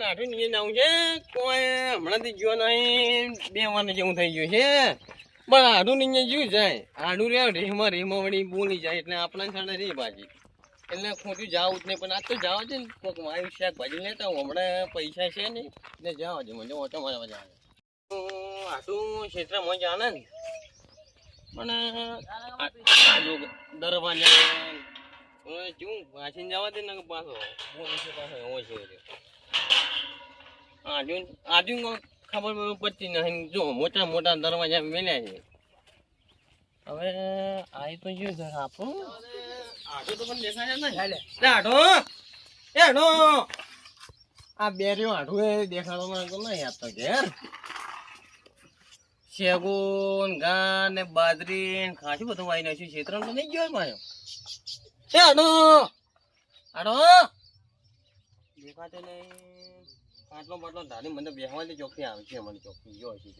આઠું નીચે જવું છે કોઈ હમણાંથી ગયો નહીં 2 વાર જેવું થઈ ગયું છે પણ આઠું નીચે જ્યું જાય આડું રે રીમાં વળી બોલી જાય એટલે આપણા છાડે રે ભાજી એટલે ખોટું જાવું જ નહીં પણ આજ તો જાવ છે ને કોઈક માયું શાકભાજી લેતા હું હમણાં પૈસા છે નહીં એટલે જાવ છે મને ઓટો મારવા જાય આટલું ક્ષેત્રમાં જાણે ને પણ દરવાજા શું વાંચીને જવા દે ને પાછો એવો છે આજુ ખબર પડતી નથી જો મોટા મોટા દરવાજા મેલ્યા છે હવે આ તો જો આપણું આટો તો પણ દેખાય ને આટો એ આટો આ બેરીઓ આઠું એ દેખાડો માંગતો નહીં આપતો ઘેર શેગુન ઘા ને બાજરી ખાસું બધું વાઈ નાખ્યું ક્ષેત્ર તો નહીં ગયો મારો એ આડો આડો દેખાતો નહીં આટલો બાટલો ધારી મને બેહવાની ચોખ્ખી આવે છે મને ચોખ્ખી જો હશે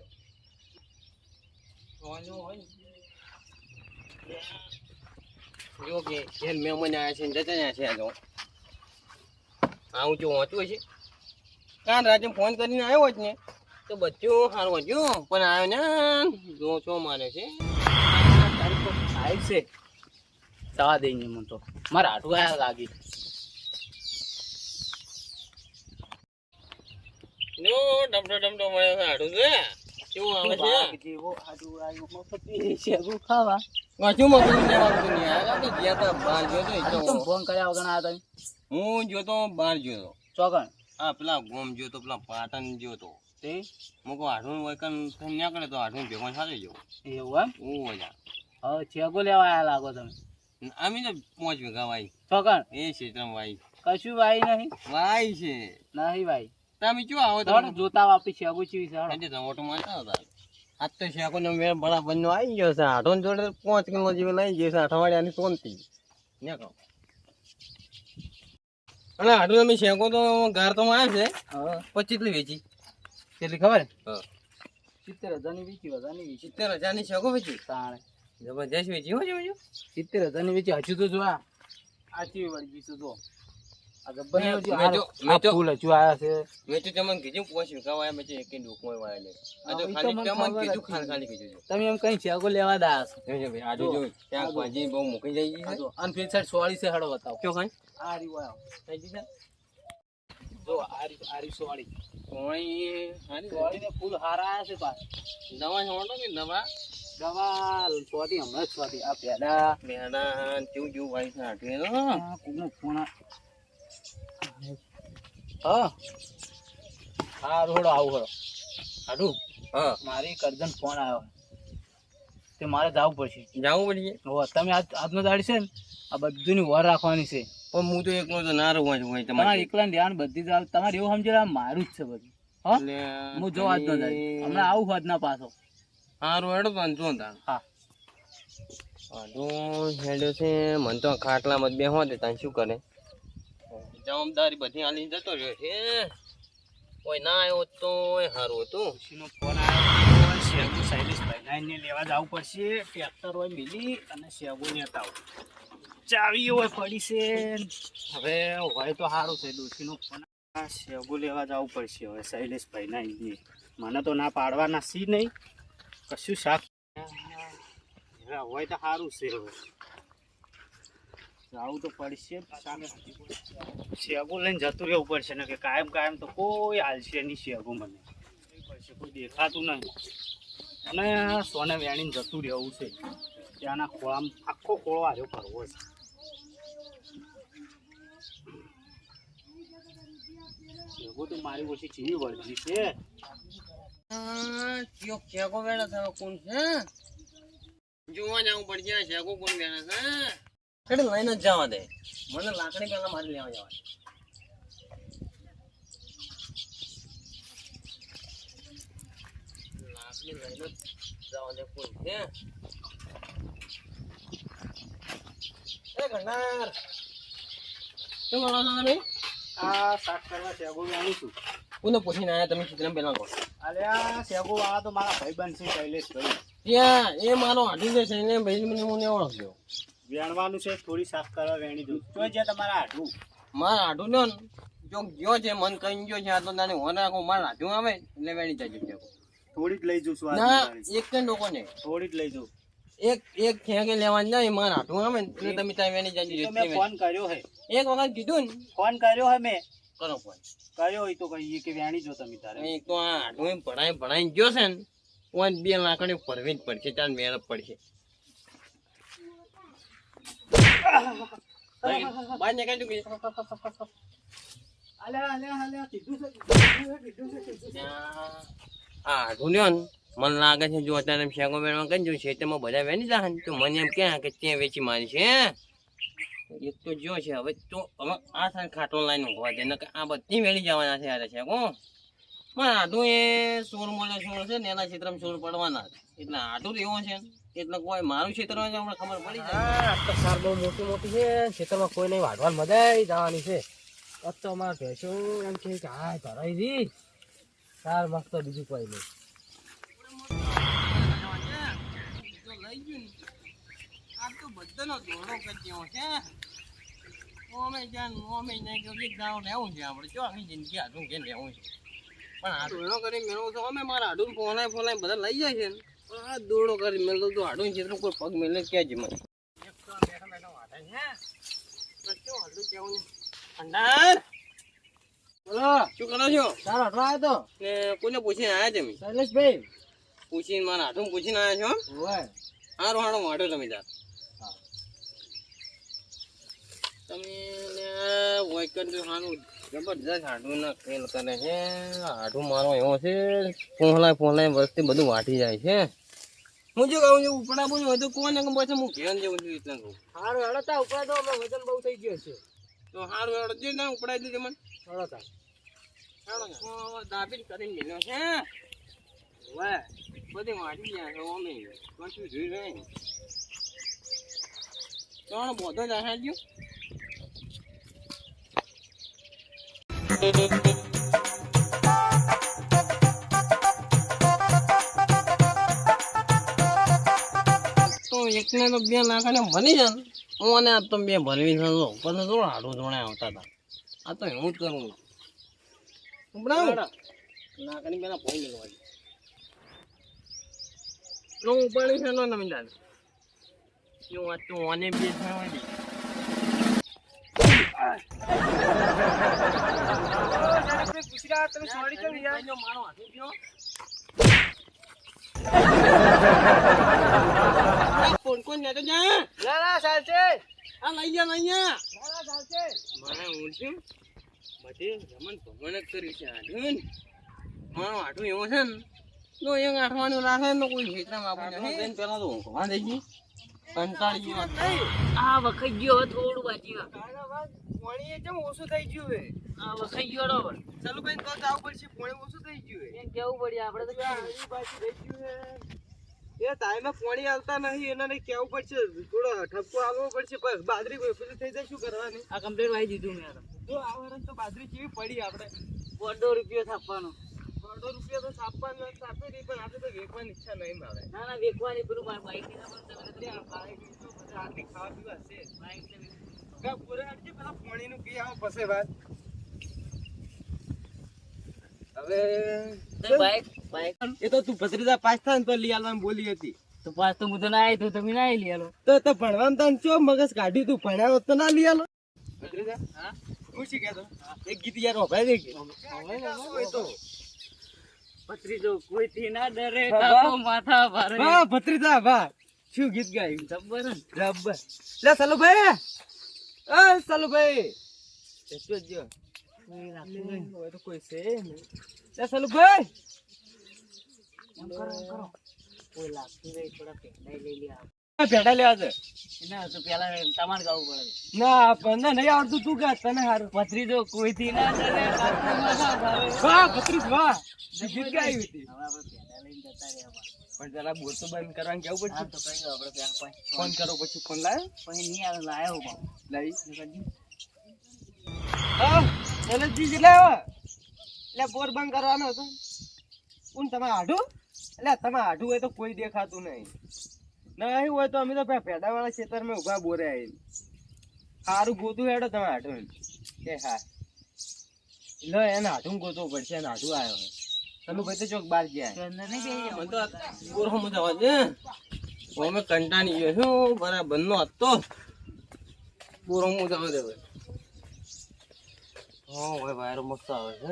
જો કે ઘેર મહેમાન આવ્યા છે ને જતા છે આજો આવું જો વાંચું છે કાન રાજે ફોન કરીને આવ્યો જ ને તો બધું સારું હતું પણ આવ્યો ને જો છો મારે છે તારીખ તો સાહેબ છે સવા દઈને મને તો મારા હાટું આયા લાગી નો ડમડો મળે છે હાડું છે કેવું આવે છે જેવો હાટું આવ્યું મફતી છે હું ખાવા વાંચું મગજ લેવા બધું નહીં આવ્યા કે ગયા તા બહાર ગયો તો ફોન કર્યા વગર આ તમે હું જોતો બહાર ગયો ચોકણ હા પેલા ગોમ ગયો તો પેલા પાટણ ગયો તો તે મૂકો હાડું વૈકન થઈ ના કરે તો હાડું ભેગો સારી ગયો એવું એમ હું જા હવે ચેકો લેવા આયા લાગો તમે અમે તો 5 વીઘા વાઈ ચોકણ એ ક્ષેત્રમાં વાઈ કશું ભાઈ નહીં વાઈ છે નહીં ભાઈ તમે શું આવો તો જોતા વાપી ચેકો ચીવી છે આજે ટમેટો મારતા હતા આજ તો શેકો નો મેળ બરાબર નો આવી ગયો છે આઠો જોડે 5 કિલો જેવો લઈ ગયો છે અઠવાડિયાની સોનતી ને કહો અને આઠું તમે શેકો તો ગાર તો મારે છે 25 ની વેચી કેટલી ખબર હા 70,000 ની વેચી 70,000 ની શેકો વેચી તાણે જબરજસ્ત વેચી હો જો 70,000 ની વેચી હજુ તો જો આ ચીવી વળી ગઈ તો આ ગબ્બર ને જો મેં તો ફૂલ હજુ આયા છે મેં તો તમને કીધું 5 વીઘા વાયા પછી એક ડોકમાં વાયા લે આ તો ખાલી તમને કીધું ખાલી કીધું તમે એમ કઈ ચેકો લેવા દાસ જોજો ભાઈ આજો જો ત્યાં ભાજી બહુ મૂકી જાય છે અને ફેર સાઈડ 40 છે હડો બતાવો કયો ખાઈ આ રી વાયો કઈ દીધા જો આ રી 40 કોઈ હારી 40 ને ફૂલ હારા આયા છે પાસ દવા છોડો કે દવા દવા છોડી હમણાં જ છોડી આ પેડા મેડા કેવું ભાઈ છે આટલે કોનો ફોન હા હા રોડો આવું હળો હાડું હા મારી કરજન ફોન આવ્યો તે મારે જવું પડશે જાવું પડશે હો તમે આજનો દાડી છે ને આ બધુંની વર રાખવાની છે પણ હું તો એકલો તો ના રહું છું તમારે તમારે એકલા ધ્યાન બધી જ તમારે એવું સમજે મારું જ છે બધું હા હું જો આજનો દાડી હમણાં આવું હોત ના પાછો સારું હેડો તો જો તા હા હેડો છે મને તો ખાટલામાં જ બેહવા દે તા શું કરે જવાબદારી બધી આલી જતો રહ્યો છે કોઈ ના આવ્યો તો સારું હતું ખુશીનો ફોન આવ્યો શેગુ શૈલેષભાઈ ને લેવા જવું પડશે ટ્રેક્ટર હોય મિલી અને શેગુ લેતા આવું ચાવી હોય પડી છે હવે હોય તો સારું છે ડોશીનો ફોન શેગુ લેવા જવું પડશે હવે શૈલેષભાઈ ના મને તો ના પાડવાના સી નહીં કશું શાક હોય તો સારું છે હવે જવું તો પડશે સામે શેગુ લઈને જતું રહેવું પડશે ને કે કાયમ તો કોઈ હાલશે નહીં શેગુ મને પડશે કોઈ દેખાતું નહીં અને સોને વેણીને જતું રહેવું છે ત્યાંના ખોળામાં આખો ખોળો આવ્યો કરવો છે શેગુ તો મારી ઓછી ચીવી વળગી છે શેકો વેળા થયો કોણ છે જોવા જવું પડશે શેકો કોણ વેળા છે એટલે લઈને જ જવા દે મને લાકડી પેલા મારી લેવા જવા લાકડી લઈને જવા દે કોણ છે એ ગંડાર શું કરો છો તમે આ શાક કરવા શેગુ વેણું છું કોને પૂછીને આવ્યા તમે ચિત્રમ પેલા કહો અરે આ શેગુ વાળા તો મારા ભાઈબંધ છે શૈલેષભાઈ ત્યાં એ મારો હાથી છે ને ભાઈ મને મને ઓળખ્યો વેણવાનું છે થોડી શાક કરવા વેણી દઉં તો જે તમારા હાડું મારા હાડું લ્યો ને જો ગયો છે મન કઈ ગયો છે આ તો નાની હોન રાખો માર રાધું આવે એટલે વેણી જજો છે થોડી જ લઈ જઉં છું ના એક કે લોકો ને થોડી જ લઈ જઉં. એક ખેંગે લેવા જાય માર રાધું આવે ને એટલે તમે ત્યાં વેણી જજો મેં ફોન કર્યો હે, એક વખત કીધું ને ફોન કર્યો હે મેં, કરો ફોન કર્યો હોય તો કહીએ કે વેણી જો તમે તારે. એક તો આ આડું ભણાઈ ગયો છે ને ઓન 2 લાખની પરવી જ પડશે તાર મેળ પડશે બાર ને કઈ તું હા ઢૂંઢ્યો ને મને લાગે છે જો અત્યારે શેકો વેણવા કરી જોયું ખેતરમાં બધા વેણી જાય ને તો મને એમ કે ત્યાં વેચી મારી છે એક તો જો છે હવે તો હવે આ સાઈડ ખાટો લાઈન ઉભા છે નકર આ બધી વેણી જવાના છે આ શેકો પણ આટું એ સોર મળે સોર છે ને એના ક્ષેત્રમાં સોર પડવાના એટલે આટું તો એવો છે એટલે કોઈ મારું ક્ષેત્ર હમણાં ખબર પડી જાય તો સાર બહુ મોટી મોટી છે ખેતરમાં કોઈ નહીં વાઢવા મજા જવાની છે આજ તો અમારે ભેંસો એમ કે હા ધરાઈ દી સાર મસ્ત બીજું કોઈ નહીં લઈ ગયું ને આ તો બધાનો દોડો કર્યો છે ઓમે જાન ઓમે નહીં જો એક દાવ લેવું છે આપણે જો આખી જિંદગી આડું કે લેવું છે પણ આ દોડો કરી મેળવું તો અમે મારા આડું ફોલાય ફોલાય બધા લઈ જાય છે ને પણ આ દોડો કરી મેળવો તો આડું છે કોઈ પગ મેળે ક્યાં જ મને એક તો બેઠા બેઠા વાટે છે તો શું આડું કેવું ને ભંડાર બોલો શું કરો છો સારો હટવા આવ્યો તો ને કોને પૂછીને આવ્યા તમે શૈલેષભાઈ પૂછીને મારા આડું પૂછીને આવ્યા છો હોય હારું હારું વાટો તમે તાર તમે વૈકન તો સારું જબરદસ્ત હાડું ના ખેલ કરે છે હાડું મારો એવો છે ફોલાય વસ્તી બધું વાટી જાય છે હું જો કહું છું ઉપડા બોલું હતું કોને કે પછી હું ઘેર જેવું છું એટલે કહું સારું હડતા ઉપર તો અમે વજન બહુ થઈ ગયો છે તો સારું હેડો દે ના ઉપડાઈ દીધી મને હડતા દાબી કરીને મેળ્યો છે વાહ બધી વાટી જાય છે અમે કશું જોઈ રહે ત્રણ બધો જ આશા ગયો તો એકને તો 2 લાખને ભરી જાય ને હું અને આ તો 2 ભરવી છે પછી થોડું હાડું જોડે આવતા હતા આ તો એવું જ કરું નાખની પેલા ભોઈ મેળવા નો ઉપાડી છે નો તમે દાદા જો આ તો ઓને 2 થવાની મારો હાથી ગયો કોણ કોણ ને તો જા ના ચાલશે આ લઈ જા ના ચાલશે મારે ઊંચું બધે રમણ ભમણ જ કર્યું છે આઢું મારો આઢું એવો છે ને તો એક આઠવાનું રાખે ને કોઈ ખેતરમાં આપણે પેલા તો ઊંઘવા થઈ ગઈ કંટાળી ગયો આ વખત ગયો થોડું બાકી પાણી કેમ ઓછું થઈ ગયું હે આ વખત ગયો બરાબર ચાલુ ભાઈ તો જાવ પડશે પાણી ઓછું થઈ ગયું હે એમ કેવું પડે આપણે તો આ બાજુ રહી ગયું હે એ ટાઈમે પાણી આવતા નહીં એનાને કેવું પડશે થોડો ઠપકો આવવો પડશે પણ બાજરી પેલી થઈ જાય શું કરવાની આ કમ્પ્લેટ વાઈ દીધું મેં જો આ વર્ષ તો બાજરી કેવી પડી આપણે 100 રૂપિયા થાપવાનો 100 રૂપિયા તો છાપવાનો છાપે નહીં પણ આપણે તો વેચવાની ઈચ્છા નહીં મારે ના ના વેચવાની પેલું બાઈક ની નંબર તમે આથી ખાવા પીવા છે કા પૂરે હટજે પેલા પાણીનું પી આવો પછી વાત હવે બાઈક બાઈક એ તો તું ભત્રીજા પાસ થાય ને તો લઈ આવવાનું બોલી હતી તો પાસ તો હું તો ના આવી તો તમે ના આવી લેલો તો ભણવામાં તને ચો મગજ કાઢી તું ભણ્યા હોત તો ના લઈ આલો ભત્રીજા હા ખુશી કહેતો એક ગીત યાર વભાઈ દે તો ભત્રીજો કોઈથી ના ડરે તાકો માથા ભારે વાહ ભત્રીજા વાહ શું ગીત ગાયું જબ્બર રબર લે સલુભાઈ એ સલુભાઈ એસો જો કોઈ રાખતું નહીં હવે તો કોઈ છે નહીં લે સલુભાઈ એમ કરો કોઈ લાગતું નહીં થોડા પેંડાઈ લઈ લે ભેડા લેવા છે ના તો પેલા તમારે ગાવું પડે ના પણ નહીં આવડતું તું ગા તને હારું ભત્રીજો કોઈથી ના ડરે તાકો માથા ભારે વાહ ભત્રીજ વાહ ગીત ગાયું હતી હવે આપણે પેંડા લઈને જતા રહ્યા પણ જરા બોલ તો બંધ કરવાનું કેવું હા પડશે તો કઈ દો આપણે પેલા ફોન કરો પછી ફોન લાવ્યો પછી નહીં આવે લાયો પણ લઈ હા એને જી લાવ્યો એટલે બોર બંધ કરવાનો હતો કોણ તમે આઢું એટલે તમે આઢું હોય તો કોઈ દેખાતું નહીં નહીં હોય તો અમે તો ભેડા વાળા ખેતરમાં ઉભા બોરે આવીને સારું ગોતું હેડો તમે આઢું કે હા લો એને હાથું ગોતવું પડશે, એને હાથું આવ્યો છે. તમે ભાઈ તો ચોક બહાર ગયા. મને તો બોર હમ જવા દે. અમે કંટાળી ગયો છું બરાબર નો હતો. બોર હમ જવા દે ભાઈ. હા ભાઈ વાયરો મસ્ત આવે છે.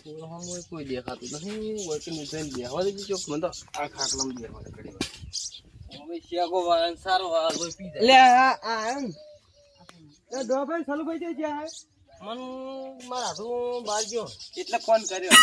બોર હમ કોઈ દેખાતું નથી. વર્કિંગ ટ્રેન બેહવા દેજો ચોક. મને તો આ ખાટલામાં બેહવા દે ઘડી વાર. હવે શિયાગો વાળા સારો વાળા કોઈ પી જાય. લે આ એમ એ ડોભાઈ સલુભાઈ જે જ્યાં મન મારા હાથું બહાર ગયો એટલે ફોન કર્યો.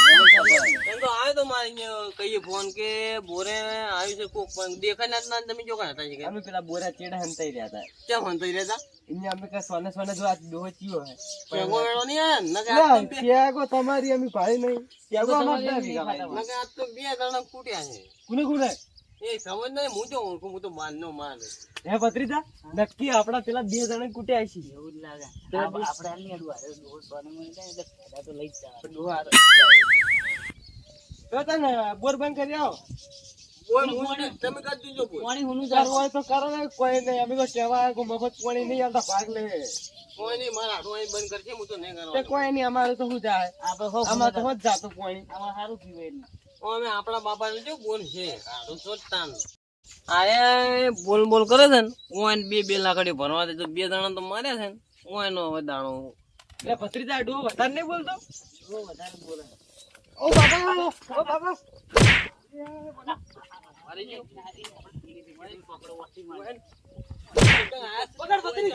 એમ તો આવ્યો તો મારે અહીંયા કહીએ ફોન કે બોરે આવ્યું છે કોક પણ દેખાય ના તમે જો કાં હતા છે અમે પેલા બોરા ચેડા હંતાઈ રહ્યા હતા. ક્યાં ફોન થઈ રહ્યા અહીંયા અમે કઈ સોને સોને જો આ ડોહો ચીયો હે. હતા વેળો નહીં યાર નકે ત્યાગો તમારી અમે ભાઈ નહીં. ત્યાગો અમાર ના ભેગા ભાઈ. નકે આજ તો બે જણા કૂટ્યા છે કુને કુને એ સમજ નહીં હું જો ઓળખું હું તો માર નો માર હે ભત્રીજા નક્કી આપડા પેલા બે જણા કુટ્યા છે. એવું જ લાગે આપણે આની અડવા ડોહો સોને મને જાય એટલે ફાયદા તો લઈ જ જવા. ડોહો આ તો તને બોર બંધ કરી આવો. ઓય હું તમે કાઢ દીજો બોલ પાણી હુનું કરવું હોય તો કરો ને, કોઈ નહીં. અમે તો કહેવા કોઈ મફત પાણી નહીં આવતા ભાગ લે. કોઈ નહીં મારા હાથું અહીં બંધ કરશે હું તો નહીં તે કરવાનો કોઈ નહીં, અમારે તો શું જાય, આપણે હો અમારે તો હોત જાતું પાણી. આમાં સારું પીવે એટલે અમે આપણા બાપા ને જો બોલ છે હાથું સોચતાન આયા બોલ બોલ કરે છે ને ઓન બે લાકડી ભરવા દે તો બે જણા તો માર્યા છે ને ઓય નો હવે દાણો એટલે ભત્રીજા ડોહો વધારે નહીં બોલતો. બહુ વધારે બોલે. ઓ બાબા, ઓ બાબા. મારી ગયો પકડો વાસી મારે. પકડ પકડી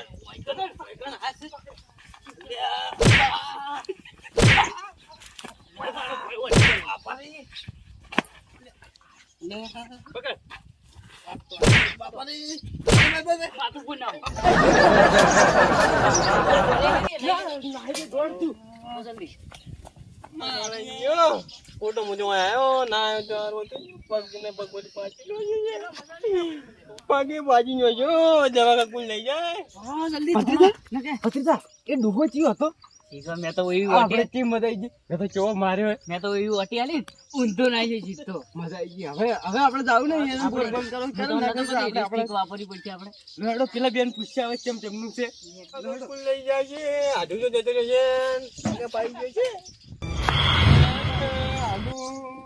ફોટો મુજો આવ્યો ના આવ્યો ચાર પગ ને પગ બધી પાછી પગે બાજી નો જો દવા કાકુ લઈ જાય ભત્રીજા એ ડોહો ચિયો હતો. મેં તો એવી આપણે ટીમ મજા આવી ગઈ. મેં તો કેવો માર્યો હે. મેં તો એવી અટી આલી ઊંધો ના છે જીતતો. મજા આવી ગઈ. હવે આપણે જાવું નહીં. એને બોલ બંધ કરો. ચાલો ના કરજો. આપણે વાપરવી પડશે આપણે. લેડો પેલા બેન પૂછ્યા હવે કેમ કેમનું છે. કાકુ લઈ જાય છે આધુ તો જતો રહેશે કે પાઈ ગયો છે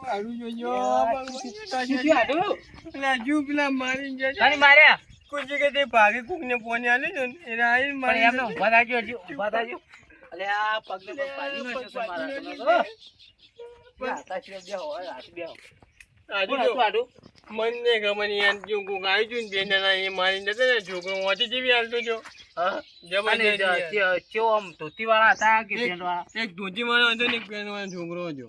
આડુ જોજો પેલા જુ પેલા મારી જાય માર્યા કોઈ જગ્યાએ તે ભાગે કોક ને ફોન આલે છે ને એને આઈ પણ મારી એમને ઉભા થાજો હજી ઉભા થાજો. અલે આ પગને પગ પાડી નો છે મારા તમે. હાથા છે બે હોય હાથ બે. આડુ કોણ જો હતું આડું? મને ખબર નહીં યાર જો કોક આવી જુ ને બેન એ મારી જતો ને છોકરો વાંચી જેવી હાલતો જો હા જબરજસ્ત કેવો આમ ધોતી વાળા હતા કે પેન્ટ વાળા? એક ધોતી વાળો હતો ને એક પેન વાળો છોકરો હતો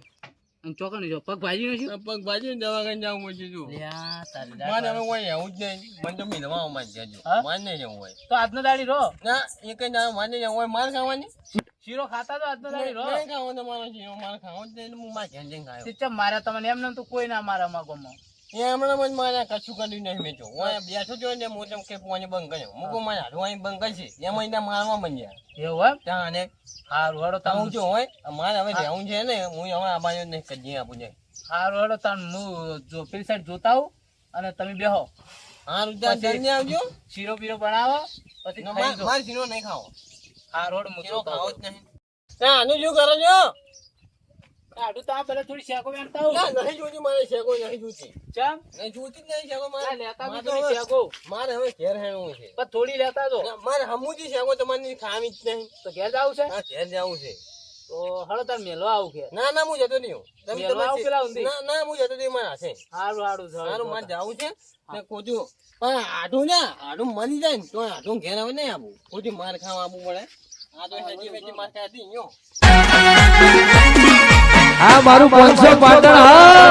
ચોકન જો પગ ભાજી નો છે. પગ બાજુ દવાખાને જવું પડશે જો લ્યા તારી મારે દાળ. હવે કોઈ આવું જ નહીં મને તો મિલવામાં જ જજો હા? મારે નહીં જવું હોય તો આજનો દાડી રો ના એક જ દાડો મારે નહીં જવું હોય મારે ખાવાની શીરો ખાતા તો આજનો દાડી રો. નહીં ખાવો તો મારો છે મારે ખાવો જ નહીં હું મારે ઘેર જઈને ખાયો ચમ માર્યા તમને એમને તો કોઈ ના મારા માં ગમો. એ હમણાં જ મારે કશું કર્યું નહીં મેં જો હું અહીંયા બેઠો જો ને હું તેમ કે પોને બંધ કર્યો મૂકો મારે હાથું અહીં બંધ કરશે એમાં એને મારવા બન્યા એવું એમ? ત્યાં અને હારું હેડો હું તમે જો હોય મારે હવે રહેવું છે ને હું હવે આ બાજુ નહીં કજી આપું જાય હારું હેડો તમે હું જો પેલી સાઈડ જોતા આવું અને તમે બેહો હા રૂપિયા જલ્દી આવજો શીરો બીરો બનાવો પછી ખાઈ જો. મારે શીરો નહીં ખાવો હારું હેડો હું શીરો જોતા ખાવો આવું. જ નહીં ના આનું શું કરો છો આડું તો આ પેલા થોડી શેકો વેણતા આવું. ના નહીં જોતી મારે શેકો નહીં જોતી ચમ નહીં જોતી જ નહીં શેકો ના મારે લેતા બી મારે થોડી હવે- શેકો મારે હવે ઘેર હેણવું છે પણ થોડી લેતા જો. ના, મારે હમુજી શેકો તમારી ખાવી જ નહીં તો ઘેર જાવું છે હા ઘેર જવું છે તો હળો તાર મેલવા આવું કે ના ના હું જતો નહીં હું. તમે મેળવા આવું પેલા ઊંધી? ના ના હું જતો નહીં મારા હાથે હારું હારું મારું મારે જવું છે ને કોચું પણ આઢું ને આઢું મરી જાય ને તો આઢું ઘેર આવે નહીં આવું કોચું માર ખાવા આપવું પડે આ તો હજી વેચી માર ખાતી યો આ મારું 500 પાટણ હા.